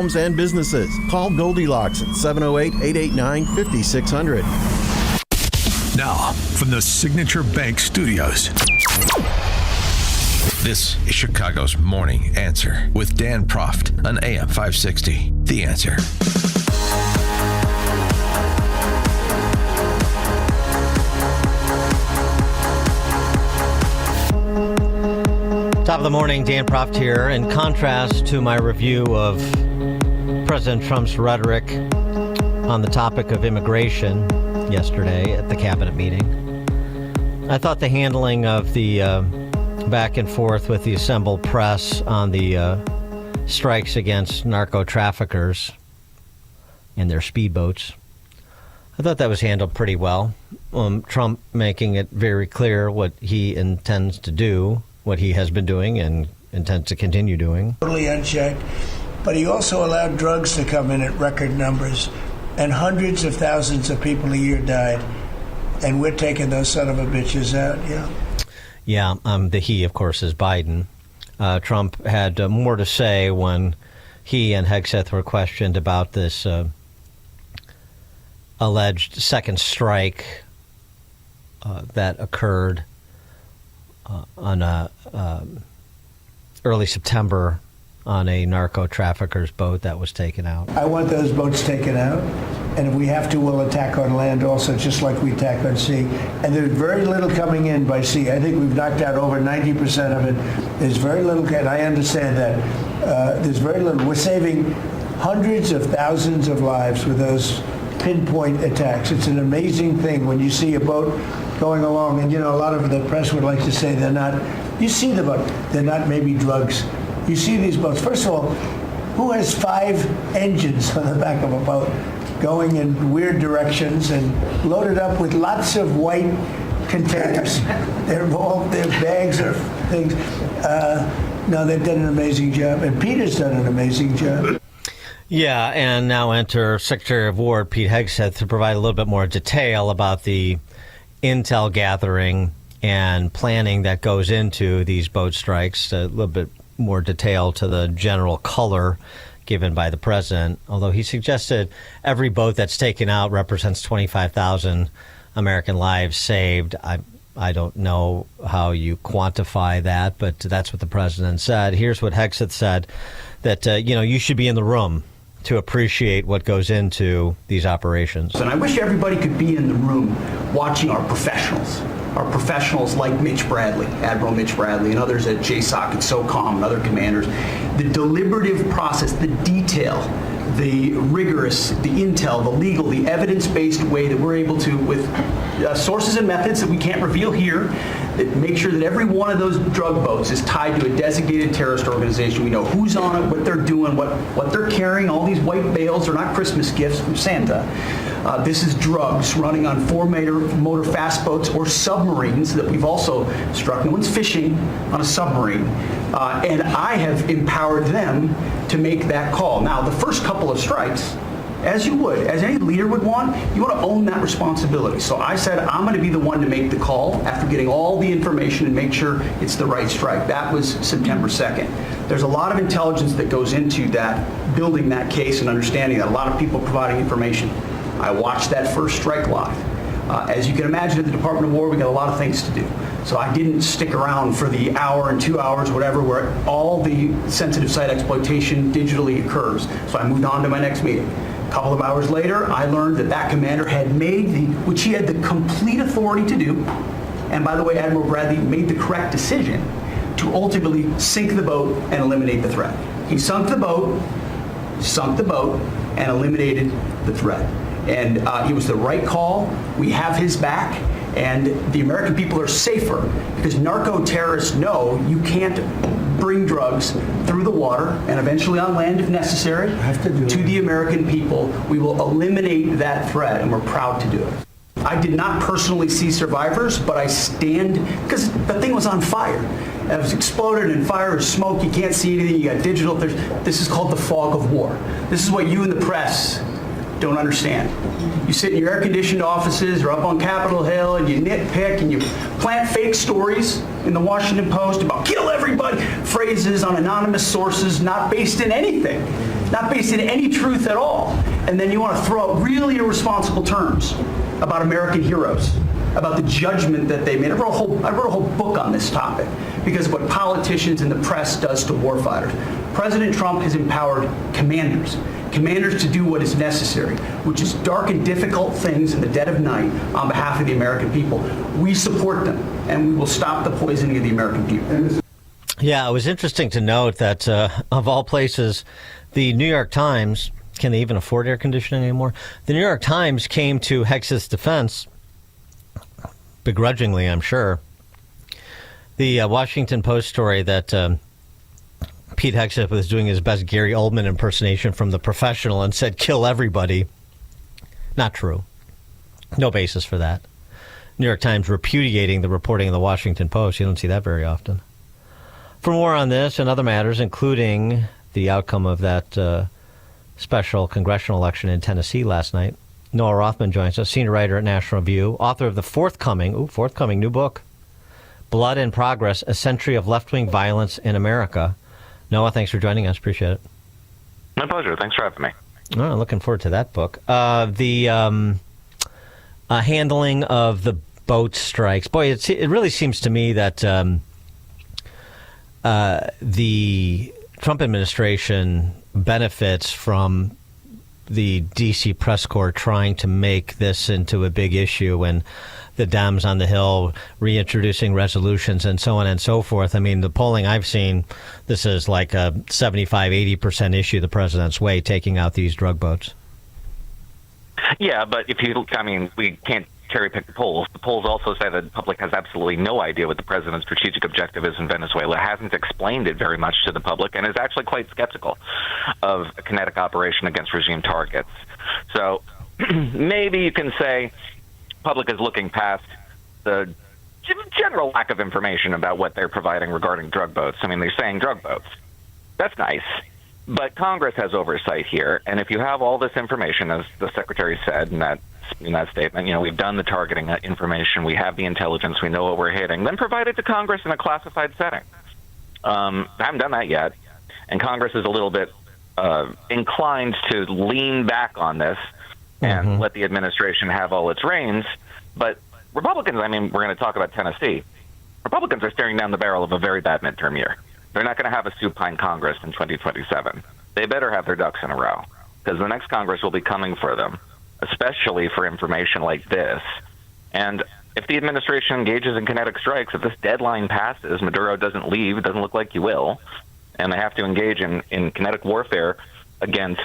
homes and businesses. Call Goldilocks at 708-889-5600. Now, from the Signature Bank Studios, this is Chicago's Morning Answer with Dan Proft on AM 560. The Answer. Top of the morning, Dan Proft here. In contrast to my review of President Trump's rhetoric on the topic of immigration yesterday at the cabinet meeting, I thought the handling of the back and forth with the assembled press on the strikes against narco traffickers and their speedboats, I thought that was handled pretty well. Trump making it very clear what he intends to do, what he has been doing and intends to continue doing. Totally unchecked. But he also allowed drugs to come in at record numbers, and hundreds of thousands of people a year died. And we're taking those son of a bitches out, Yeah, the he, of course, is Biden. Trump had more to say when he and Hegseth were questioned about this alleged second strike that occurred on early September on a narco trafficker's boat that was taken out. I want those boats taken out, and if we have to, we'll attack on land also, just like we attack on sea. And there's very little coming in by sea. I think we've knocked out over 90% of it. There's very little, and I understand that. There's very little. We're saving hundreds of thousands of lives with those pinpoint attacks. It's an amazing thing when you see a boat going along, and a lot of the press would like to say they're not. You see the boat, they're not maybe drugs. You see these boats. First of all, who has 5 engines on the back of a boat going in weird directions and loaded up with lots of white containers? They're bags or things. No, they've done an amazing job, and Peter's done an amazing job. Yeah, and now enter Secretary of War Pete Hegseth to provide a little bit more detail about the intel gathering and planning that goes into these boat strikes, a little bit more detail to the general color given by the president, although he suggested every boat that's taken out represents 25,000 American lives saved. I don't know how you quantify that, but that's what the president said. Here's what Hegseth said, that you should be in the room to appreciate what goes into these operations. And I wish everybody could be in the room watching our professionals like Mitch Bradley, Admiral Mitch Bradley, and others at JSOC and SOCOM and other commanders. The deliberative process, the detail, the rigorous, the intel, the legal, the evidence-based way that we're able to, with sources and methods that we can't reveal here, that make sure that every one of those drug boats is tied to a designated terrorist organization. We know who's on it, what they're doing, what they're carrying. All these white bales are not Christmas gifts from Santa. This is drugs running on 4-motor fast boats or submarines that we've also struck. No one's fishing on a submarine. And I have empowered them to make that call. Now, the first couple of strikes, as you would, as any leader would want, you want to own that responsibility. So I said, I'm going to be the one to make the call after getting all the information and make sure it's the right strike. That was September 2nd. There's a lot of intelligence that goes into that, building that case and understanding that, a lot of people providing information. I watched that first strike live. As you can imagine, at the Department of War, we got a lot of things to do. So I didn't stick around for the hour and 2 hours, whatever, where all the sensitive site exploitation digitally occurs. So I moved on to my next meeting. A couple of hours later, I learned that commander had made which he had the complete authority to do, and by the way, Admiral Bradley made the correct decision to ultimately sink the boat and eliminate the threat. He sunk the boat, and eliminated the threat. And it was the right call. We have his back, and the American people are safer because narco terrorists know you can't bring drugs through the water and eventually on land if necessary to the American people. We will eliminate that threat, and we're proud to do it. I did not personally see survivors, but I stand, because the thing was on fire. It was exploded and fire and smoke. You can't see anything. You got digital. This is called the fog of war. This is what you in the press don't understand. You sit in your air-conditioned offices or up on Capitol Hill and you nitpick and you plant fake stories in the Washington Post about kill everybody, phrases on anonymous sources not based in anything. not based in any truth at all. And then you want to throw out really irresponsible terms about American heroes, about the judgment that they made. I wrote a whole book on this topic because of what politicians and the press does to warfighters. President Trump has empowered commanders to do what is necessary, which is dark and difficult things in the dead of night on behalf of the American people. We support them, and we will stop the poisoning of the American people. Yeah, it was interesting to note that, of all places, the New York Times, can they even afford air conditioning anymore? The New York Times came to Hex's defense, begrudgingly, I'm sure. The Washington Post story that Pete Hegseth was doing his best Gary Oldman impersonation from The Professional and said, kill everybody. Not true. No basis for that. New York Times repudiating the reporting of the Washington Post. You don't see that very often. For more on this and other matters, including the outcome of that special congressional election in Tennessee last night, Noah Rothman joins us, senior writer at National Review, author of the forthcoming new book, Blood in Progress, A Century of Left-Wing Violence in America. Noah, thanks for joining us. Appreciate it. My pleasure. Thanks for having me. Oh, looking forward to that book. The handling of the boat strikes. Boy, it really seems to me that the Trump administration benefits from the D.C. press corps trying to make this into a big issue, and the Dems on the Hill reintroducing resolutions and so on and so forth. I mean, the polling I've seen, this is like a 75-80% issue the president's way, taking out these drug boats. Yeah, but we can't cherry pick the polls. The polls also say that the public has absolutely no idea what the president's strategic objective is in Venezuela, hasn't explained it very much to the public, and is actually quite skeptical of a kinetic operation against regime targets. So maybe you can say public is looking past the general lack of information about what they're providing regarding drug boats. I mean, they're saying drug boats. That's nice. But Congress has oversight here, and if you have all this information, as the Secretary said in that statement, we've done the targeting information, we have the intelligence, we know what we're hitting, then provide it to Congress in a classified setting. I haven't done that yet, and Congress is a little bit inclined to lean back on this and let the administration have all its reins. But Republicans, we're going to talk about Tennessee. Republicans are staring down the barrel of a very bad midterm year. They're not going to have a supine Congress in 2027. They better have their ducks in a row, because the next Congress will be coming for them, especially for information like this. And if the administration engages in kinetic strikes, if this deadline passes, Maduro doesn't leave, it doesn't look like he will, and they have to engage in kinetic warfare against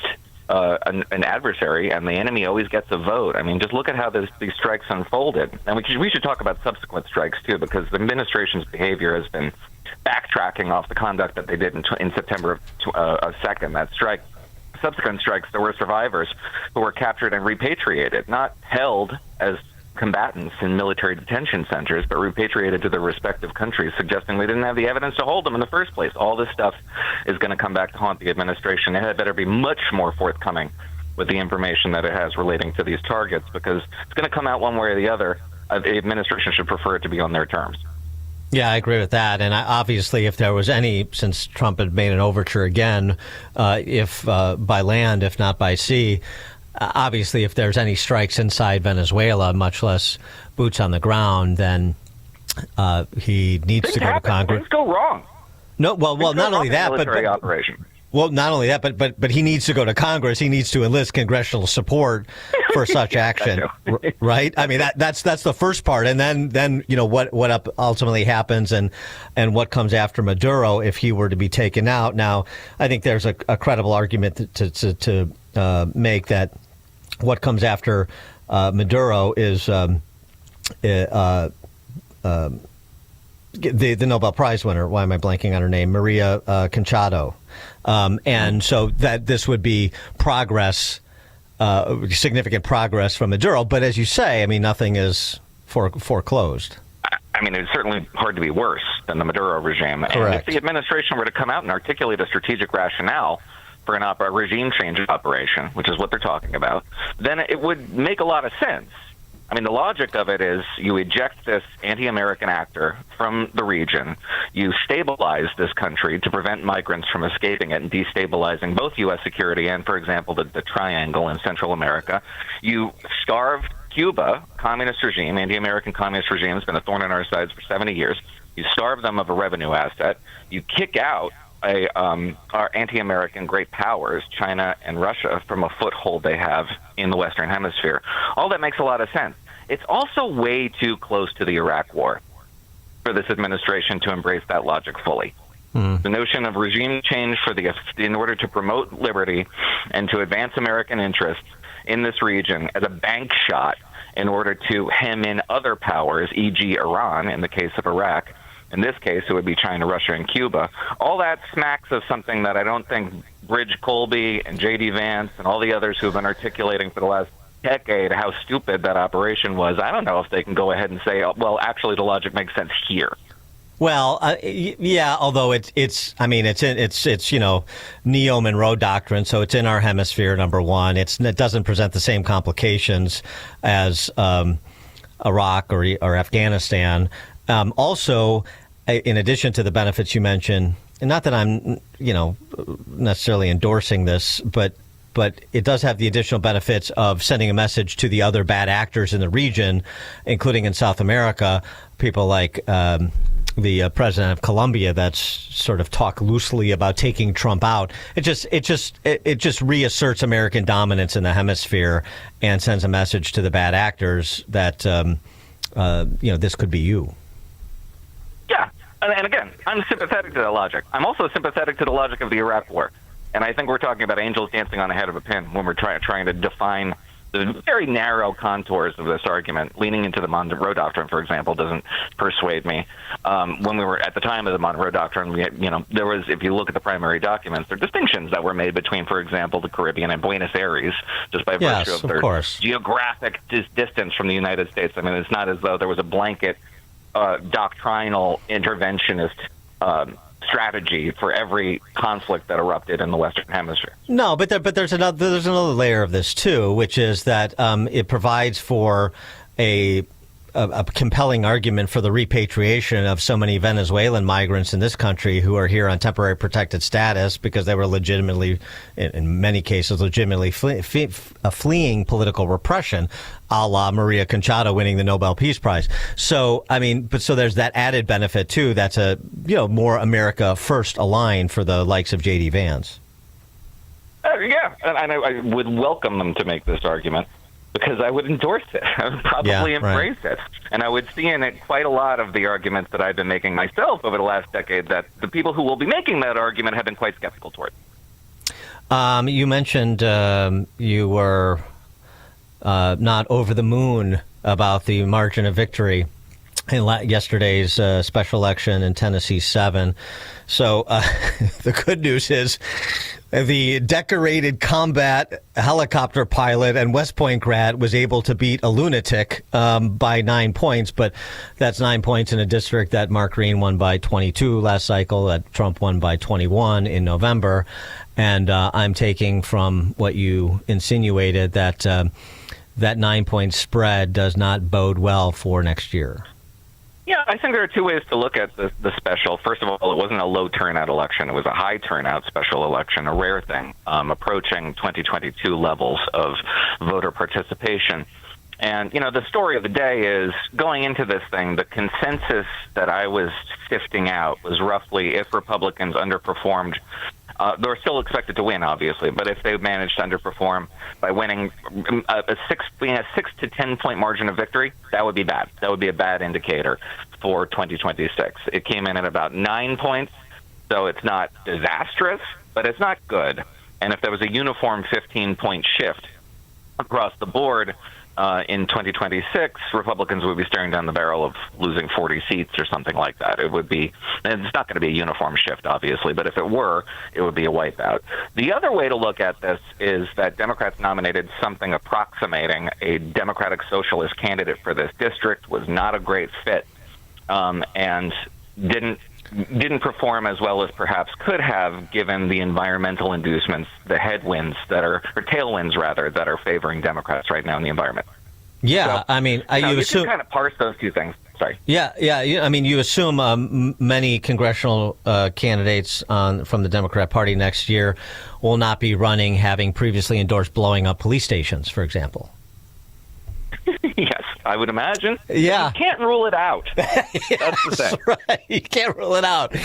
an adversary, and the enemy always gets a vote. I mean, just look at how these strikes unfolded. And we should talk about subsequent strikes, too, because the administration's behavior has been backtracking off the conduct that they did in September of 2nd, that strike. Subsequent strikes, there were survivors who were captured and repatriated, not held as combatants in military detention centers, but repatriated to their respective countries, suggesting they didn't have the evidence to hold them in the first place. All this stuff is going to come back to haunt the administration. It had better be much more forthcoming with the information that it has relating to these targets, because it's going to come out one way or the other. The administration should prefer it to be on their terms. Yeah, I agree with that. And obviously, if there was any, since Trump had made an overture again, if by land, if not by sea, obviously, if there's any strikes inside Venezuela, much less boots on the ground, then he needs to go to Congress. Things go wrong. No, well, not only that, military operation. Well, not only that, but he needs to go to Congress. He needs to enlist congressional support for such action, right? I mean, that's the first part, and then what ultimately happens and what comes after Maduro if he were to be taken out. Now, I think there's a credible argument to make that what comes after Maduro is the Nobel Prize winner. Why am I blanking on her name? Maria Conchado. And so that this would be progress, significant progress from Maduro. But as you say, I mean, nothing is foreclosed. I mean, it's certainly hard to be worse than the Maduro regime. Correct. And if the administration were to come out and articulate a strategic rationale for a regime change operation, which is what they're talking about, then it would make a lot of sense. I mean, the logic of it is you eject this anti-American actor from the region, you stabilize this country to prevent migrants from escaping it and destabilizing both U.S. security and, for example, the triangle in Central America. You starved Cuba, communist regime, anti-American communist regime, has been a thorn in our sides for 70 years. You starve them of a revenue asset. You kick out our anti-American great powers, China and Russia, from a foothold they have in the Western Hemisphere. All that makes a lot of sense. It's also way too close to the Iraq War for this administration to embrace that logic fully. The notion of regime change in order to promote liberty and to advance American interests in this region as a bank shot in order to hem in other powers, e.g. Iran, in the case of Iraq. In this case, it would be China, Russia, and Cuba. All that smacks of something that I don't think Bridge Colby and J.D. Vance and all the others who have been articulating for the last decade how stupid that operation was. I don't know if they can go ahead and say, well, actually, the logic makes sense here. Well, yeah, although it's neo-Monroe doctrine, so it's in our hemisphere, number one. It doesn't present the same complications as Iraq or Afghanistan. Also, in addition to the benefits you mentioned, and not that I'm, necessarily endorsing this, but it does have the additional benefits of sending a message to the other bad actors in the region, including in South America, people like the president of Colombia that's sort of talk loosely about taking Trump out. It just reasserts American dominance in the hemisphere and sends a message to the bad actors that this could be you. Yeah, and again, I'm sympathetic to that logic. I'm also sympathetic to the logic of the Iraq War. And I think we're talking about angels dancing on the head of a pin when we're trying to define the very narrow contours of this argument. Leaning into the Monroe Doctrine, for example, doesn't persuade me. When we were at the time of the Monroe Doctrine, there was, if you look at the primary documents, there are distinctions that were made between, for example, the Caribbean and Buenos Aires, just by virtue of their geographic distance from the United States. I mean, it's not as though there was a blanket doctrinal interventionist strategy for every conflict that erupted in the Western Hemisphere. No, but there's another layer of this too, which is that it provides for a compelling argument for the repatriation of so many Venezuelan migrants in this country who are here on temporary protected status because they were legitimately, in many cases, fleeing political repression, a la Maria Conchata winning the Nobel Peace Prize. So, so there's that added benefit too. That's a more America first aligned for the likes of J.D. Vance. Yeah, and I would welcome them to make this argument, because I would endorse it. I would probably embrace it. And I would see in it quite a lot of the arguments that I've been making myself over the last decade that the people who will be making that argument have been quite skeptical toward. You mentioned you were not over the moon about the margin of victory in yesterday's special election in Tennessee 7. So the good news is the decorated combat helicopter pilot and West Point grad was able to beat a lunatic by 9 points, but that's 9 points in a district that Mark Green won by 22 last cycle, that Trump won by 21 in November. And I'm taking from what you insinuated that that 9 point spread does not bode well for next year. Yeah, I think there are two ways to look at the special. First of all, it wasn't a low turnout election. It was a high turnout special election, a rare thing, approaching 2022 levels of voter participation. And, the story of the day is, going into this thing, the consensus that I was sifting out was roughly, if Republicans underperformed, they're still expected to win, obviously, but if they managed to underperform by winning a 6 to 10 point margin of victory, that would be bad. That would be a bad indicator for 2026. It came in at about 9 points, so it's not disastrous, but it's not good. And if there was a uniform 15-point shift across the board in 2026, Republicans would be staring down the barrel of losing 40 seats or something like that. It would be, and it's not going to be a uniform shift, obviously, but if it were, it would be a wipeout. The other way to look at this is that Democrats nominated something approximating a Democratic Socialist candidate for this district, was not a great fit, and didn't perform as well as perhaps could have, given the environmental inducements, the headwinds that are, or tailwinds rather, that are favoring Democrats right now in the environment. Yeah, So, you you assume can kind of parse those two things. Sorry. Yeah. You assume many congressional candidates from the Democrat Party next year will not be running, having previously endorsed blowing up police stations, for example. Yes, I would imagine. Yeah. You can't rule it out. That's the thing. Right. You can't rule it out.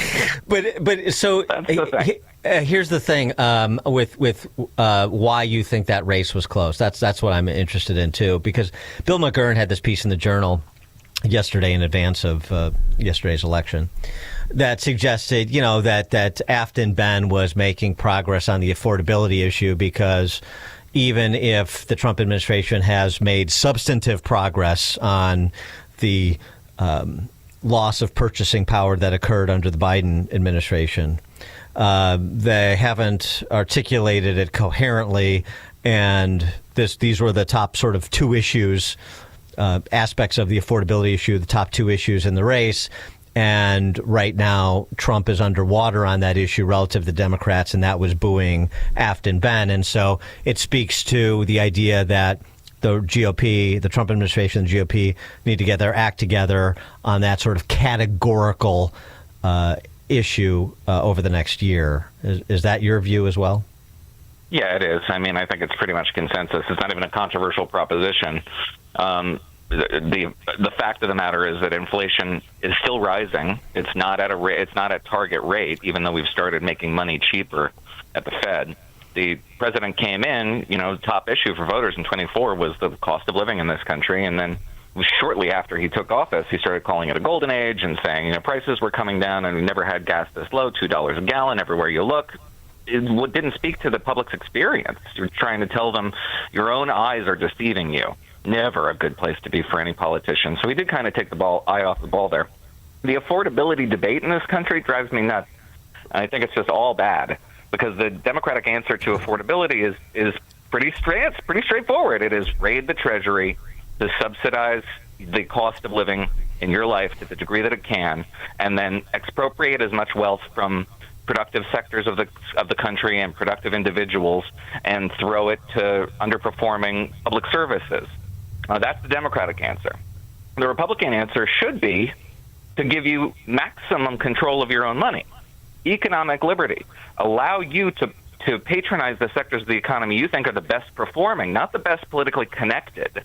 But so That's the thing. Here's the thing with why you think that race was close. That's what I'm interested in too, because Bill McGurn had this piece in the Journal yesterday in advance of yesterday's election that suggested, that Afton Ben was making progress on the affordability issue, because even if the Trump administration has made substantive progress on the loss of purchasing power that occurred under the Biden administration, they haven't articulated it coherently. And these were the top sort of two issues, aspects of the affordability issue, the top two issues in the race. And right now, Trump is underwater on that issue relative to Democrats, and that was booing Afton Ben. And so it speaks to the idea that the GOP, the Trump administration, the GOP need to get their act together on that sort of categorical issue over the next year. Is that your view as well? Yeah, it is. I think it's pretty much consensus. It's not even a controversial proposition. The fact of the matter is that inflation is still rising. It's not at target rate, even though we've started making money cheaper at the Fed. The president came in, top issue for voters in 24 was the cost of living in this country, and then shortly after he took office, he started calling it a golden age and saying, prices were coming down and we never had gas this low, $2 a gallon everywhere you look. It didn't speak to the public's experience. You're trying to tell them your own eyes are deceiving you. Never a good place to be for any politician. So he did kind of take the eye off the ball there. The affordability debate in this country drives me nuts. I think it's just all bad, because the Democratic answer to affordability is pretty straightforward. It is raid the Treasury to subsidize the cost of living in your life to the degree that it can, and then expropriate as much wealth from productive sectors of the country and productive individuals and throw it to underperforming public services. That's the Democratic answer. The Republican answer should be to give you maximum control of your own money, economic liberty, allow you to patronize the sectors of the economy you think are the best performing, not the best politically connected,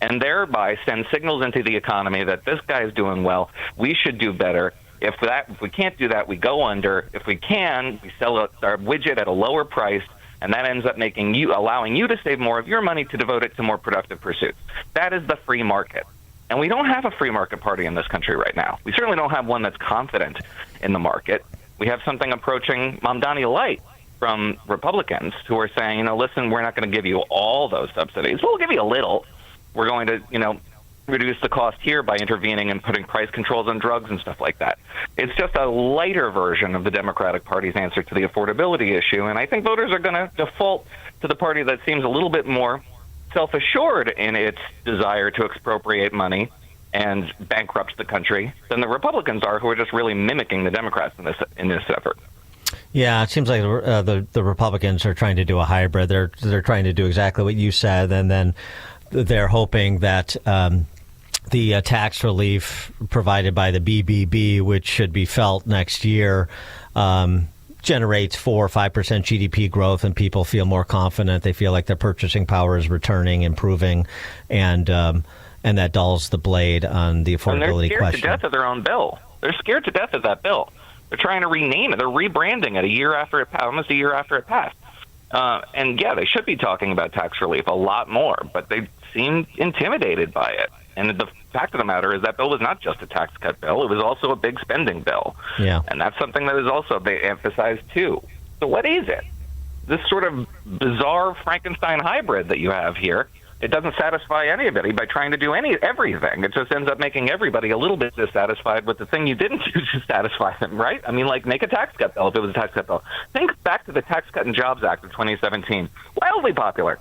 and thereby send signals into the economy that this guy is doing well, we should do better. If we can't do that, we go under. If we can, we sell our widget at a lower price, and that ends up allowing you to save more of your money to devote it to more productive pursuits. That is the free market. And we don't have a free market party in this country right now. We certainly don't have one that's confident in the market. We have something approaching Mamdani Light from Republicans who are saying, listen, we're not going to give you all those subsidies. We'll give you a little. We're going to, reduce the cost here by intervening and putting price controls on drugs and stuff like that. It's just a lighter version of the Democratic Party's answer to the affordability issue, and I think voters are going to default to the party that seems a little bit more self-assured in its desire to expropriate money and bankrupt the country than the Republicans are, who are just really mimicking the Democrats in this effort. Yeah, it seems like the Republicans are trying to do a hybrid. They're trying to do exactly what you said, and then they're hoping that the tax relief provided by the BBB, which should be felt next year, generates 4 or 5% GDP growth, and people feel more confident. They feel like their purchasing power is returning, improving, and that dulls the blade on the affordability question. They're scared to death of their own bill. They're scared to death of that bill. They're trying to rename it. They're rebranding it almost a year after it passed. And yeah, they should be talking about tax relief a lot more, but they seem intimidated by it. And the fact of the matter is that bill was not just a tax cut bill. It was also a big spending bill. Yeah. And that's something that is also they emphasize too. So what is it? This sort of bizarre Frankenstein hybrid that you have here, it doesn't satisfy anybody by trying to do everything. It just ends up making everybody a little bit dissatisfied with the thing you didn't do to satisfy them, right? Make a tax cut bill if it was a tax cut bill. Think back to the Tax Cut and Jobs Act of 2017. Wildly popular,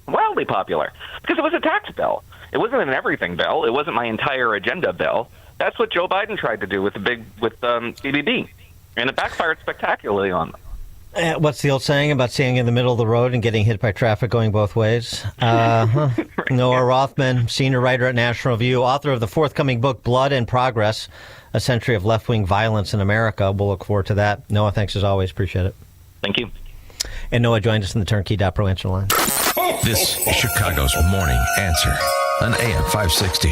because it was a tax bill. It wasn't an everything bill. It wasn't my entire agenda bill. That's what Joe Biden tried to do with BBB, and it backfired spectacularly on them. What's the old saying about standing in the middle of the road and getting hit by traffic going both ways? Noah Rothman, senior writer at National Review, author of the forthcoming book, Blood and Progress, A Century of Left-Wing Violence in America. We'll look forward to that. Noah, thanks as always. Appreciate it. Thank you. And Noah joined us in the Turnkey.Pro answer line. This is Chicago's Morning Answer on AM 560.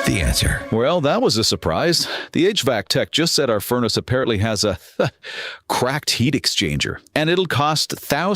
The Answer. Well, that was a surprise. The HVAC tech just said our furnace apparently has a cracked heat exchanger, and it'll cost thousands